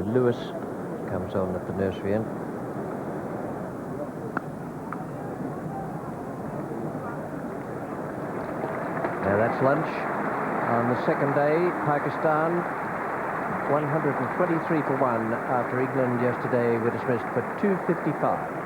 Lewis comes on at the nursery end. Now that's lunch. On the second day, Pakistan 123 for 1 after England yesterday were dismissed for 255.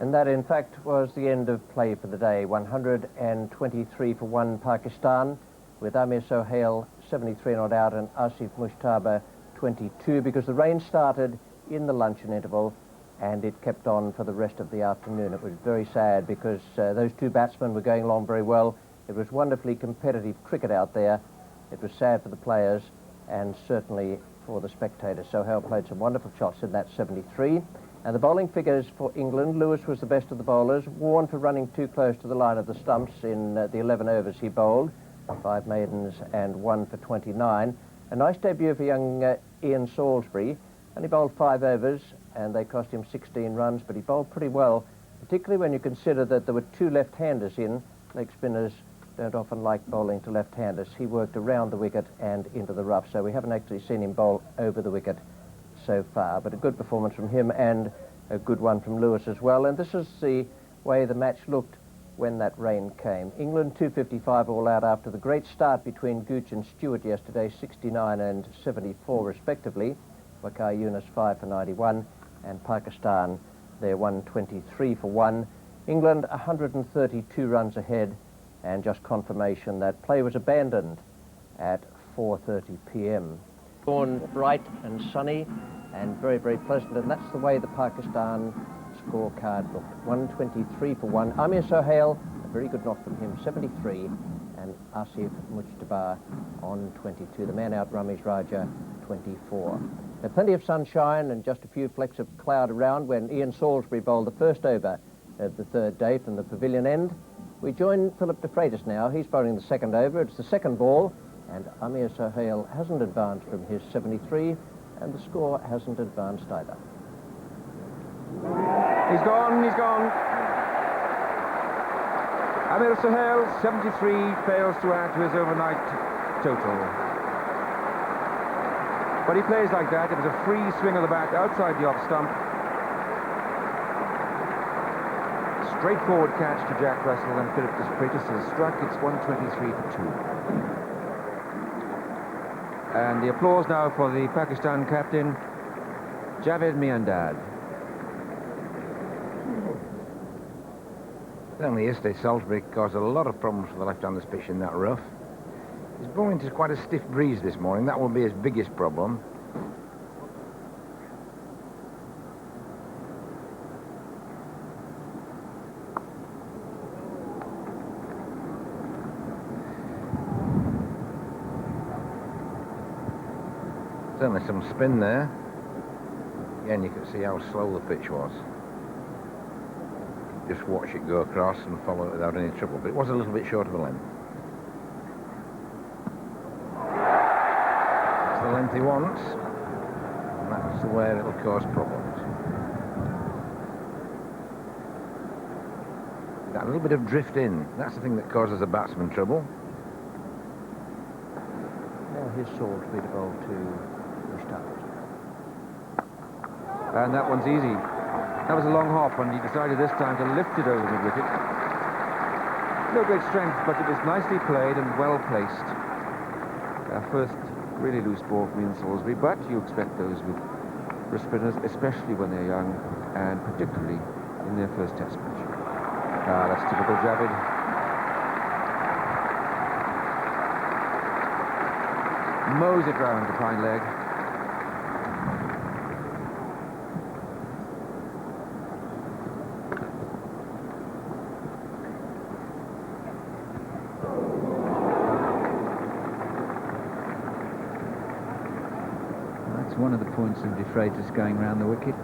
And that, in fact, was the end of play for the day. 123 for 1 Pakistan, with Amir Sohail 73 not out and Asif Mushtaba 22, because the rain started in the luncheon interval and it kept on for the rest of the afternoon. It was very sad because those two batsmen were going along very well. It was wonderfully competitive cricket out there. It was sad for the players and certainly for the spectators. Sohail played some wonderful shots in that 73. And the bowling figures for England: Lewis was the best of the bowlers, warned for running too close to the line of the stumps in the 11 overs he bowled, 5 maidens and 1 for 29. A nice debut for young Ian Salisbury. Only bowled 5 overs and they cost him 16 runs, but he bowled pretty well, particularly when you consider that there were 2 left-handers in. Leg spinners don't often like bowling to left-handers. He worked around the wicket and into the rough, so we haven't actually seen him bowl over the wicket so far, but a good performance from him and a good one from Lewis as well. And this is the way the match looked when that rain came. England 255 all out after the great start between Gooch and Stewart yesterday, 69 and 74 respectively. Waqar Yunus 5 for 91 and Pakistan their 123 for 1. England 132 runs ahead, and just confirmation that play was abandoned at 4:30 p.m. Dawn bright and sunny and very, very pleasant, and that's the way the Pakistan scorecard looked. 123 for 1. Amir Sohail, a very good knock from him, 73, and Asif Mushtaba on 22. The man out, Ramiz Raja, 24. Now, plenty of sunshine and just a few flecks of cloud around when Ian Salisbury bowled the first over of the third day from the pavilion end. We join Philip de Freitas now. He's bowling the second over. It's the second ball, and Amir Sohail hasn't advanced from his 73, and the score hasn't advanced either. He's gone, he's gone. Amir Sohail, 73, fails to add to his overnight total. But he plays like that. It was a free swing of the bat outside the off stump. Straightforward catch to Jack Russell, and Philip de Freitas has struck. It's 123 for 2. And the applause now for the Pakistan captain, Javed Miandad. Certainly yesterday, Salisbury caused a lot of problems for the left-handers pitch in that rough. He's blowing into quite a stiff breeze this morning. That will be his biggest problem. Certainly some spin there. Again, you can see how slow the pitch was. Just watch it go across and follow it without any trouble, but it was a little bit short of a length. It's the length he wants, and that's where it'll cause problems. That little bit of drift in, that's the thing that causes a batsman trouble. Now here's Salisbury to bowl to Mushtaba. And that one's easy. That was a long hop, and he decided this time to lift it over the wicket. No great strength, but it was nicely played and well placed. Our first really loose ball from Ian Salisbury, but you expect those with wrist spinners, especially when they're young, and particularly in their first test match. Ah, that's typical Javed. Mows it round the fine leg. One of the points of de Freitas going round the wicket.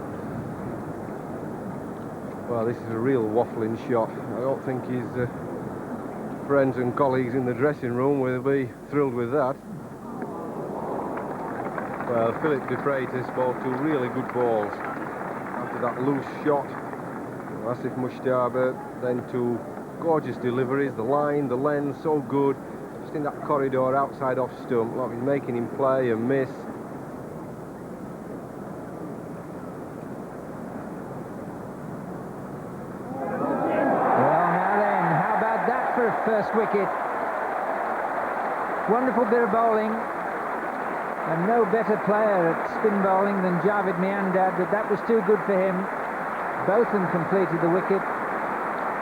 Well, this is a real waffling shot. I don't think his friends and colleagues in the dressing room will be thrilled with that. Well, Philip de Freitas bowled 2 really good balls. After that loose shot, Asif Mushtaba, then 2 gorgeous deliveries. The line, the length, so good. Just in that corridor outside off stump. Look, he's making him play and miss. Well, now then, how about that for a first wicket? Wonderful bit of bowling. And no better player at spin bowling than Javed Miandad, but that was too good for him. Both of them completed the wicket.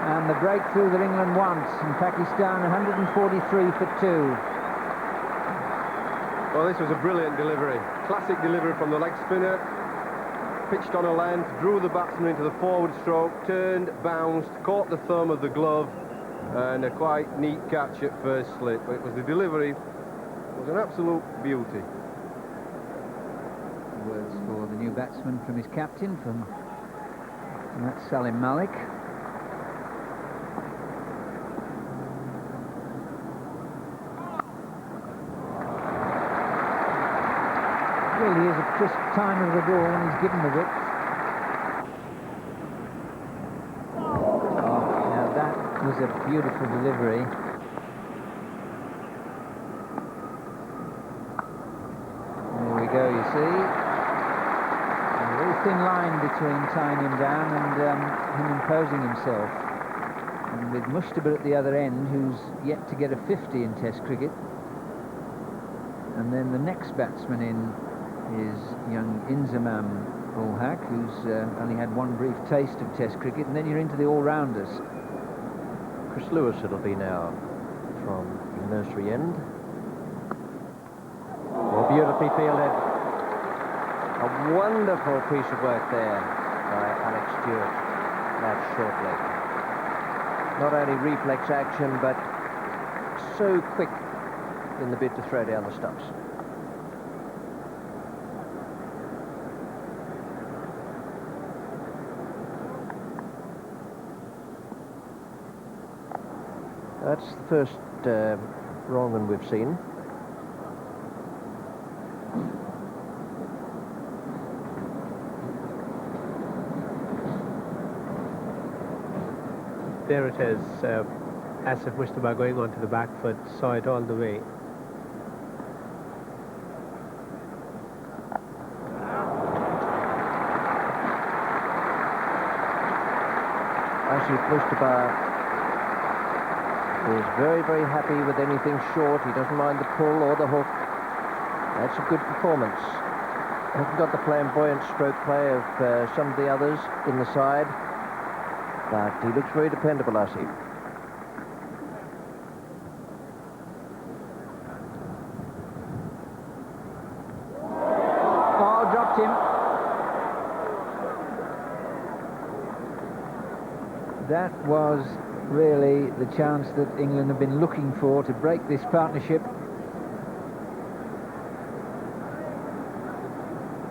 And the breakthrough that England wants, and Pakistan 143 for 2. Well, this was a brilliant delivery. Classic delivery from the leg spinner. Pitched on a length, drew the batsman into the forward stroke, turned, bounced, caught the thumb of the glove, and a quite neat catch at first slip. But it was the delivery. It was an absolute beauty. Words for the new batsman from his captain, and that's Salim Malik. Really is a crisp time of the ball when he's given the width. Oh, now that was a beautiful delivery. There we go, you see. A very thin line between tying him down and him imposing himself. And with Mushtaba at the other end, who's yet to get a 50 in Test cricket. And then the next batsman in is young Inzamam ul Haq, who's only had one brief taste of Test cricket, and then you're into the all-rounders. Chris Lewis it'll be now from the nursery end. Well, beautifully fielded. A wonderful piece of work there by Alex Stewart. That's short leg. Not only reflex action, but so quick in the bid to throw down the stumps. That's the first wrong one we've seen. There it is. Asif Mushtaba going onto the back foot, saw it all the way. Asif Mushtaba is very, very happy with anything short. He doesn't mind the pull or the hook. That's a good performance. Hasn't got the flamboyant stroke play of some of the others in the side, but he looks very dependable, Asif. Oh, dropped him. That was really the chance that England have been looking for to break this partnership.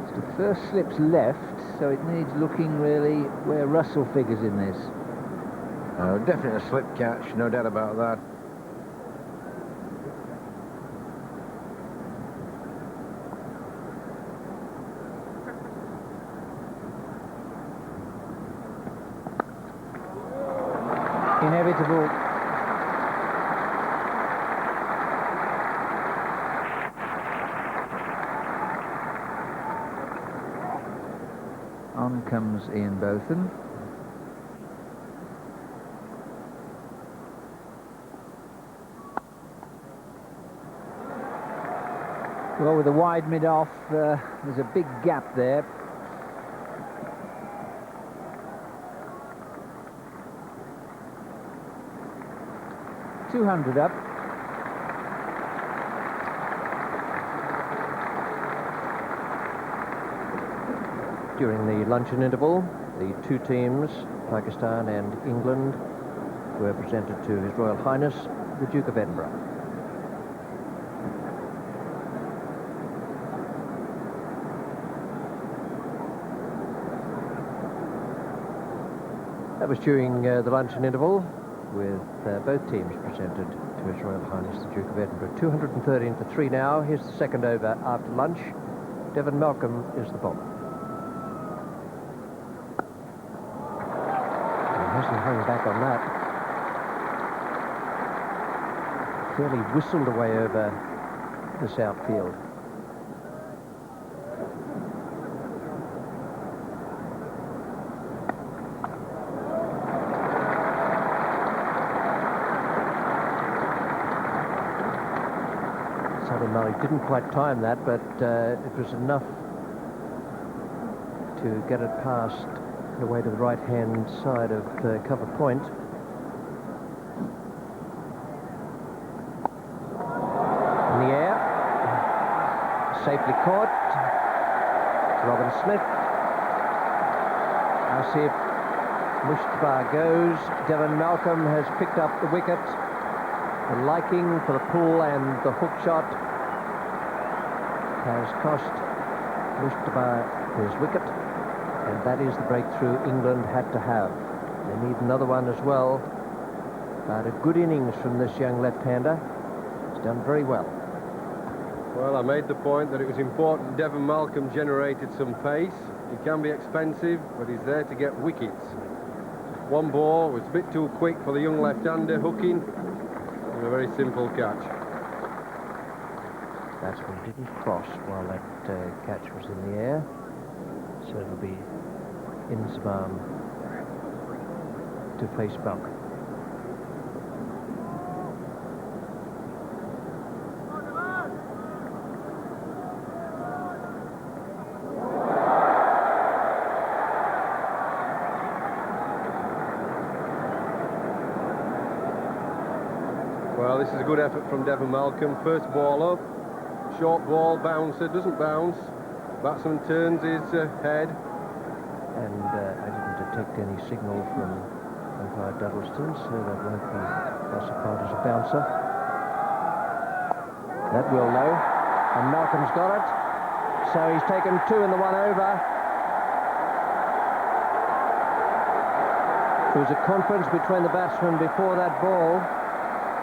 It's the first slip's left, so it needs looking really where Russell figures in this. Definitely a slip catch, no doubt about that. Inevitable. On comes Ian Botham. Well, with a wide mid-off, there's a big gap there. .200 up. During the luncheon interval, the two teams, Pakistan and England, were presented to His Royal Highness, the Duke of Edinburgh. That was during the luncheon interval, with both teams presented to His Royal Highness the Duke of Edinburgh. 213 for 3 now. Here's the second over after lunch. Devon Malcolm is the bowler. He hasn't hung back on that. fairly whistled away over this outfield. MALIK didn't quite time that, but it was enough to get it past the way to the right-hand side of cover point. In the air, safely caught. Robin Smith. Asif Mushtaba goes. Devon Malcolm has picked up the wicket. The liking for the pull and the hook shot has cost Mushtaba his wicket, and that is the breakthrough England had to have. They need another one as well, but a good innings from this young left-hander. He's done very well. Well, I made the point that it was important Devon Malcolm generated some pace. He can be expensive, but he's there to get wickets. One ball was a bit too quick for the young left-hander, hooking, and a very simple catch. Batsman didn't cross while that catch was in the air, so it'll be Inzamam to face bump. Well, this is a good effort from Devon Malcolm. First ball up. Short ball, bouncer, doesn't bounce. Batsman turns his head. And I didn't detect any signal from umpire Duddleston, so that won't be classified as a bouncer. That will know. And Malcolm's got it. So he's taken 2 in the 1 over. There was a conference between the batsmen before that ball.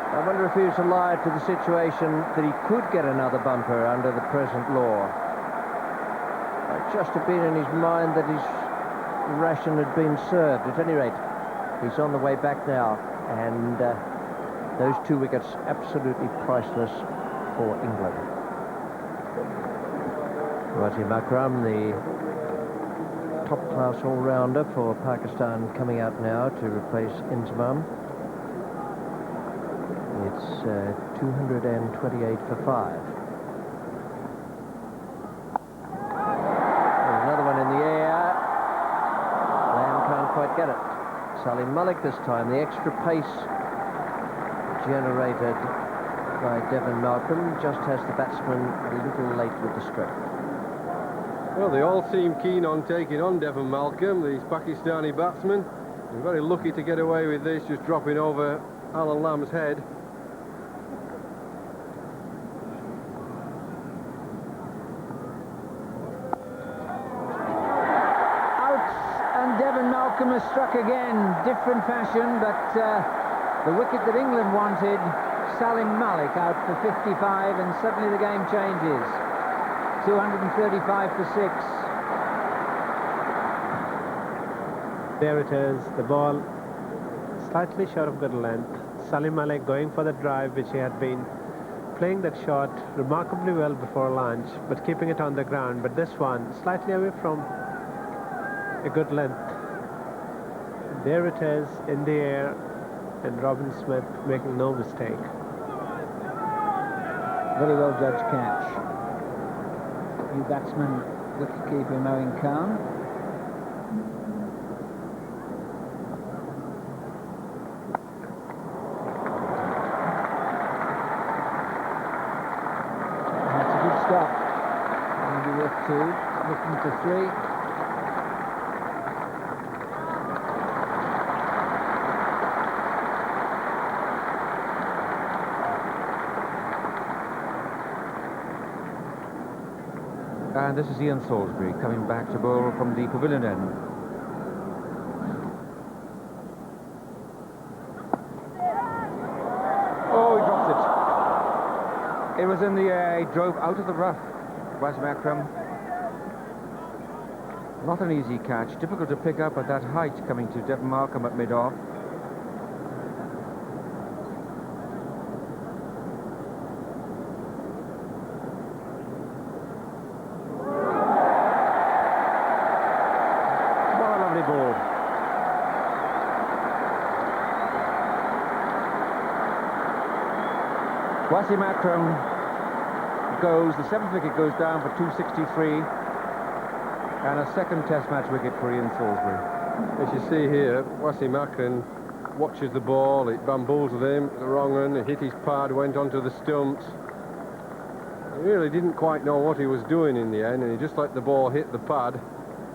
I wonder if he was alive to the situation that he could get another bumper under the present law. It just had been in his mind that his ration had been served. At any rate, he's on the way back now, and those 2 wickets absolutely priceless for England. Wasim Akram, the top-class all-rounder for Pakistan, coming out now to replace Inzamam. It's 228 for 5. There's another one in the air. Lamb can't quite get it. Salim Malik this time. The extra pace generated by Devon Malcolm just has the batsman a little late with the stroke. Well, they all seem keen on taking on Devon Malcolm, these Pakistani batsmen. They're very lucky to get away with this, just dropping over Alan Lamb's head. Malcolm has struck again, different fashion, but the wicket that England wanted, Salim Malik out for 55, and suddenly the game changes. 235 for 6. There it is, the ball slightly short of good length. Salim Malik going for the drive, which he had been playing that shot remarkably well before lunch, but keeping it on the ground. But this one slightly away from a good length. There it is in the air, and Robin Smith making no mistake. Very well judged catch. New batsman, wicketkeeper Moeen Khan. That's a good stop. Maybe worth 2, looking for 3. And this is Ian Salisbury coming back to bowl from the pavilion end. Oh, he drops it. It was in the air. He drove out of the rough. Wasim Akram. Not an easy catch. Difficult to pick up at that height coming to Devon Malcolm at mid-off. Wasim Akram goes, the 7th wicket goes down for 263, and a second test match wicket for Ian Salisbury. As you see here, Wasim Akram watches the ball, it bamboozled him, the wrong one, it hit his pad, went onto the stumps. He really didn't quite know what he was doing in the end, and he just let the ball hit the pad,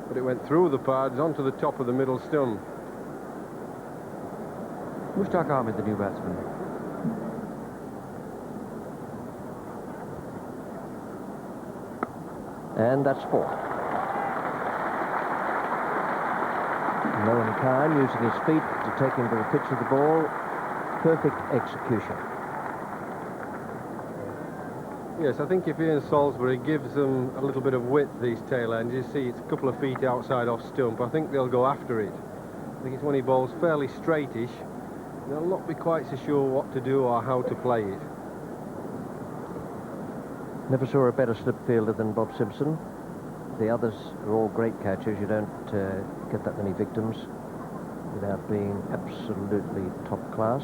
but it went through the pads onto the top of the middle stump. Mushtaq Ahmed, the new batsman. And that's 4. Mohan Khan using his feet to take him to the pitch of the ball. Perfect execution. Yes, I think if Ian Salisbury gives them a little bit of width, these tail ends, you see it's a couple of feet outside off stump, I think they'll go after it. I think it's when he bowls fairly straightish, they'll not be quite so sure what to do or how to play it. Never saw a better slip fielder than Bob Simpson. The others are all great catchers. You don't get that many victims without being absolutely top class.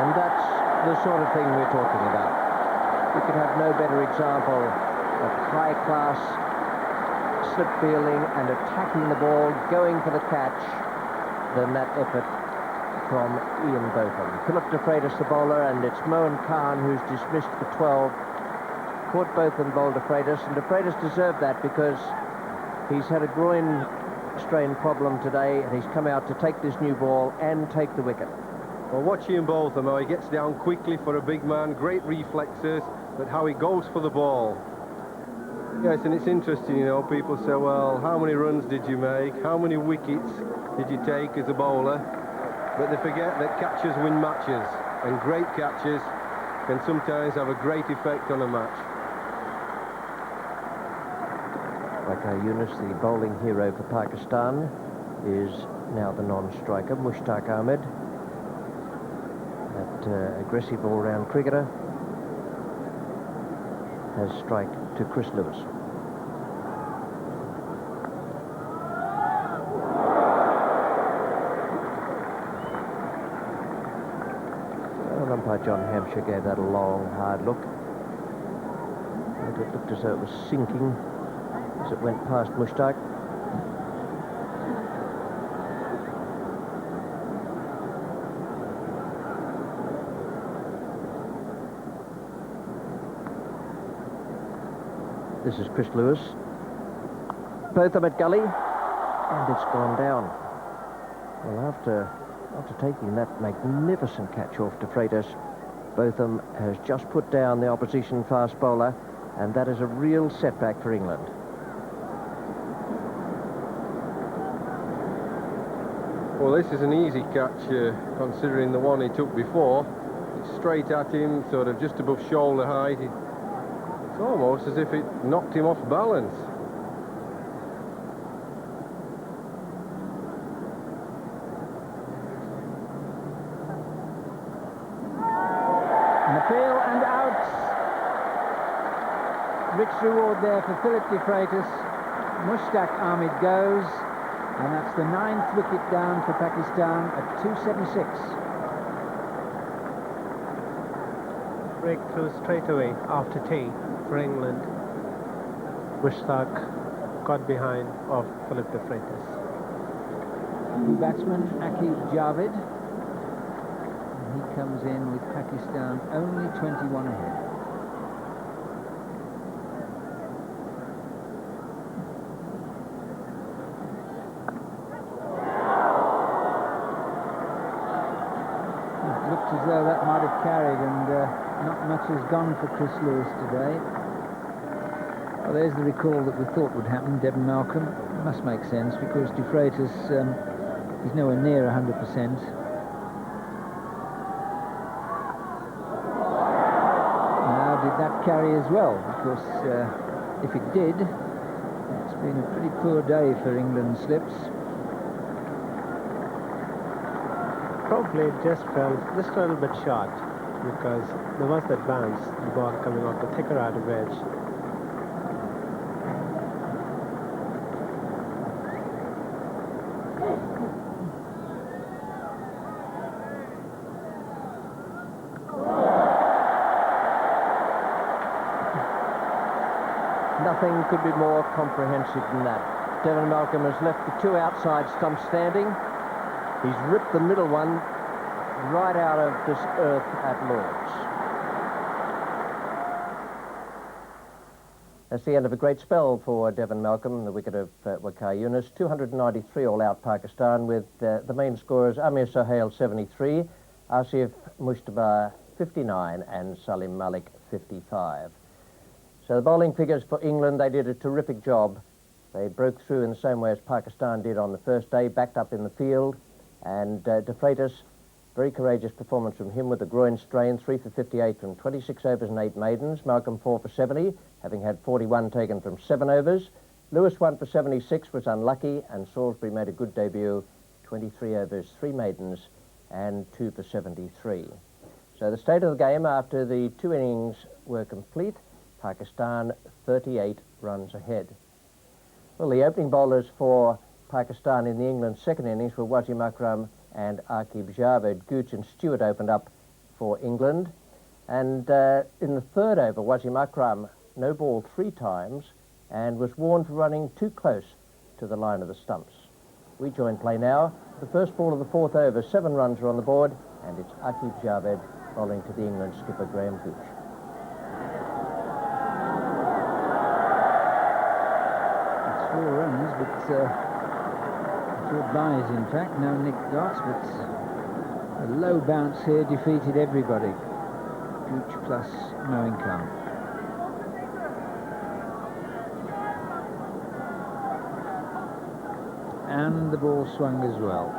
And that's the sort of thing we're talking about. You could have no better example of high-class slip fielding and attacking the ball, going for the catch, than that effort from Ian Botham. Philip de Freitas, the bowler, and it's Mohan Khan who's dismissed for 12. Caught Botham, bowled de Freitas, and de Freitas deserved that because he's had a groin strain problem today, and he's come out to take this new ball and take the wicket. Well, watch Ian Botham, how he gets down quickly for a big man, great reflexes, but how he goes for the ball. Yes, and it's interesting, you know, people say, well, how many runs did you make? How many wickets did you take as a bowler? But they forget that catchers win matches, and great catches can sometimes have a great effect on a match. Wakar Yunus, the bowling hero for Pakistan, is now the non-striker. Mushtaq Ahmed, that aggressive all-round cricketer, has strike to Chris Lewis. Well, umpire John Hampshire gave that a long, hard look. And it looked as though it was sinking as it went past Mushtaq. This is Chris Lewis. Botham at gully, and it's gone down. Well, after taking that magnificent catch off de Freitas, Botham has just put down the opposition fast bowler, and that is a real setback for England. Well, this is an easy catch, considering the one he took before. It's straight at him, sort of just above shoulder height. It's almost as if it knocked him off balance. And appeal and out. Rich reward there for Philip de Freitas. Mushtaq Ahmed goes, and that's the 9th wicket down for Pakistan at 276. Breakthrough straight away after tea for England. Mushtaq got behind of Philip de Freitas. New batsman Aqib Javed. And he comes in with Pakistan only 21 ahead. It looked as though that might have carried, and not much has gone for Chris Lewis today. Well, there's the recall that we thought would happen. Devon Malcolm. Must make sense because de Freitas is nowhere near 100%. Now, did that carry as well? Because if it did, it's been a pretty poor day for England slips. Probably it just fell just a little bit short because there was that bounce, the ball coming off the thicker outer edge. Nothing could be more comprehensive than that. Devon Malcolm has left the two outside stumps standing. He's ripped the middle one right out of this earth at Lord's. That's the end of a great spell for Devon Malcolm, the wicket of Waqar Younis. 293 all out Pakistan, with the main scorers Amir Sohail 73, Asif Mushtaba 59 and Salim Malik 55. So the bowling figures for England, they did a terrific job. They broke through in the same way as Pakistan did on the first day, backed up in the field, and De Freitas, very courageous performance from him with a groin strain, 3 for 58 from 26 overs and 8 maidens. Malcolm 4 for 70, having had 41 taken from 7 overs. Lewis 1 for 76, was unlucky, and Salisbury made a good debut, 23 overs, 3 maidens, and 2 for 73. So the state of the game after the 2 innings were complete, Pakistan 38 runs ahead. Well, the opening bowlers for Pakistan in the England second innings were Wasim Akram and Aqib Javed. Gooch and Stewart opened up for England. And in the third over, Wasim Akram no-balled 3 times and was warned for running too close to the line of the stumps. We join play now. The first ball of the 4th over, 7 runs are on the board, and it's Aqib Javed bowling to the England skipper Graham Gooch. It's 4 runs, but 4 byes in fact, no Nick Darts, but a low bounce here defeated everybody. Gooch plus no income. And the ball swung as well.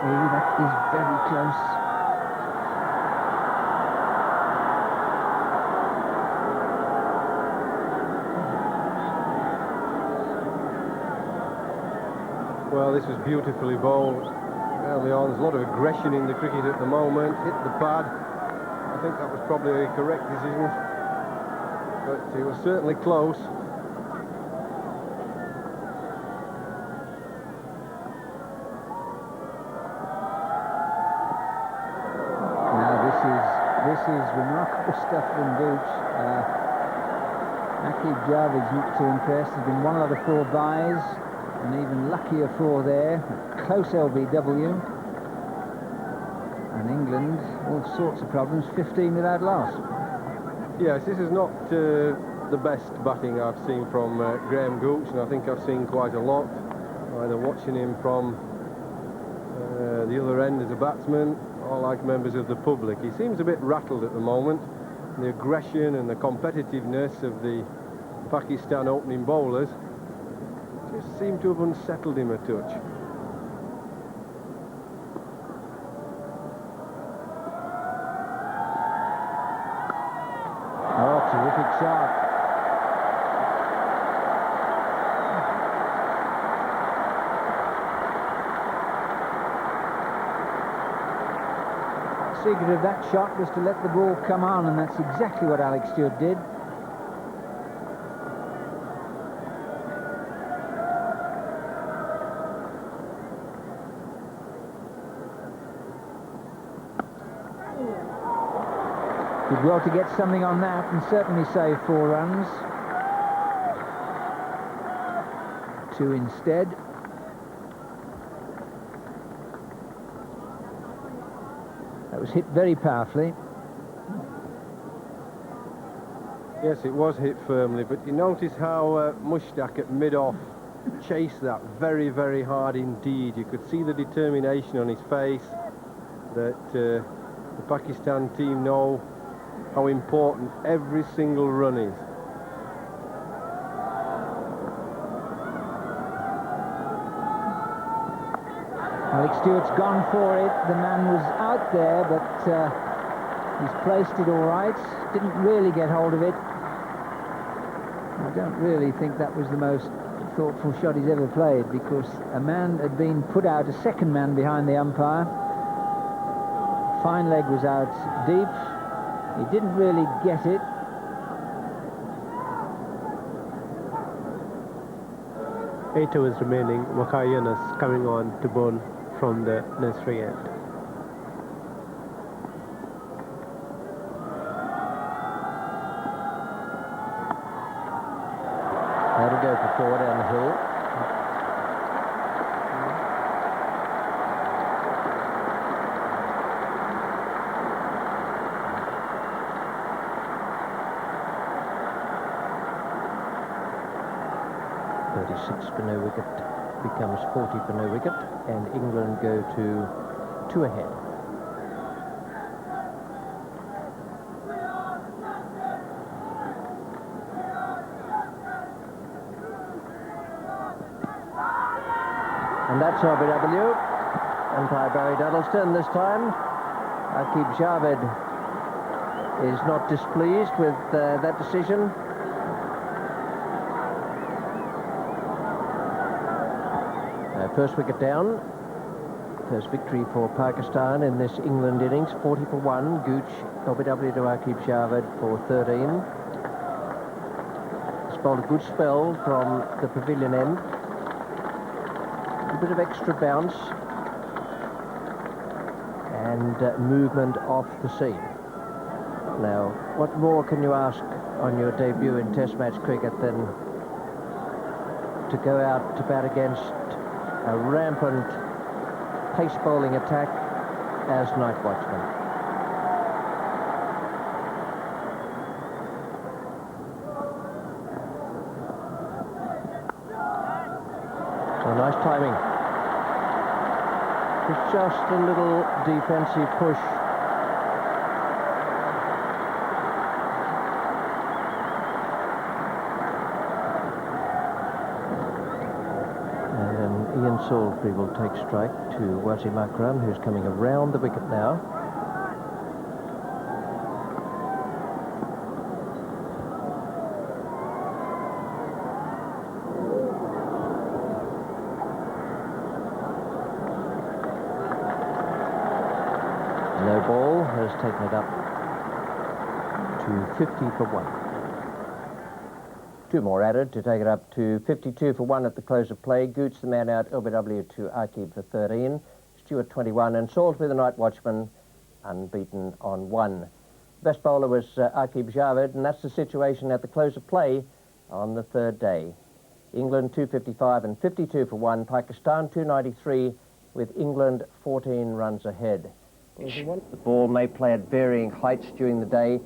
Oh, that is very close. Well, this was beautifully bowled early on. There's a lot of aggression in the cricket at the moment. Hit the pad. I think that was probably a correct decision, but it was certainly close. Now this is remarkable stuff from Gooch. Aqib Javed's not too impressed. There's been 1 out of 4 byes. An even luckier 4 there, a close LBW, and England, all sorts of problems, 15 without loss. Yes, this is not the best batting I've seen from Graham Gooch, and I think I've seen quite a lot, either watching him from the other end as a batsman, or like members of the public. He seems a bit rattled at the moment. The aggression and the competitiveness of the Pakistan opening bowlers just seem to have unsettled him a touch. Oh, terrific shot. The secret of that shot was to let the ball come on, and that's exactly what Alex Stewart did. Did well to get something on that and certainly save 4 runs. 2 instead. That was hit very powerfully. Yes, it was hit firmly, but you notice how Mushtaq at mid-off chased that very, very hard indeed. You could see the determination on his face that the Pakistan team know how important every single run is. Alex Stewart's gone for it. The man was out there, but he's placed it all right. Didn't really get hold of it. I don't really think that was the most thoughtful shot he's ever played, because a man had been put out, a second man behind the umpire. Fine leg was out deep. He didn't really get it. 8 overs remaining. Waqar Yunus coming on to bowl from the nursery end. That'll go for 4 down the hill. For no wicket becomes 40 for no wicket, and England go to 2 ahead. And that's LBW. Umpire Barry Duddleston this time. Aqib Javed is not displeased with that decision. First wicket down. First victory for Pakistan in this England innings. 40 for 1. Gooch, LBW to Aqib Javed for 13. He's bowled a good spell from the pavilion end. A bit of extra bounce and movement off the seam. Now, what more can you ask on your debut in Test match cricket than to go out to bat against a rampant pace bowling attack as night watchman? So nice timing. It's just a little defensive push. Ian Salisbury will take strike to Wasim Akram, who's coming around the wicket now. No ball has taken it up to 50 for 1. 2 more added to take it up to 52 for 1 at the close of play. Gooch the man out, LBW to Aqib for 13. Stewart 21 and Salisbury the night watchman unbeaten on 1. Best bowler was Aqib Javed, and that's the situation at the close of play on the 3rd day. England 255 and 52 for 1. Pakistan 293 with England 14 runs ahead. The ball may play at varying heights during the day.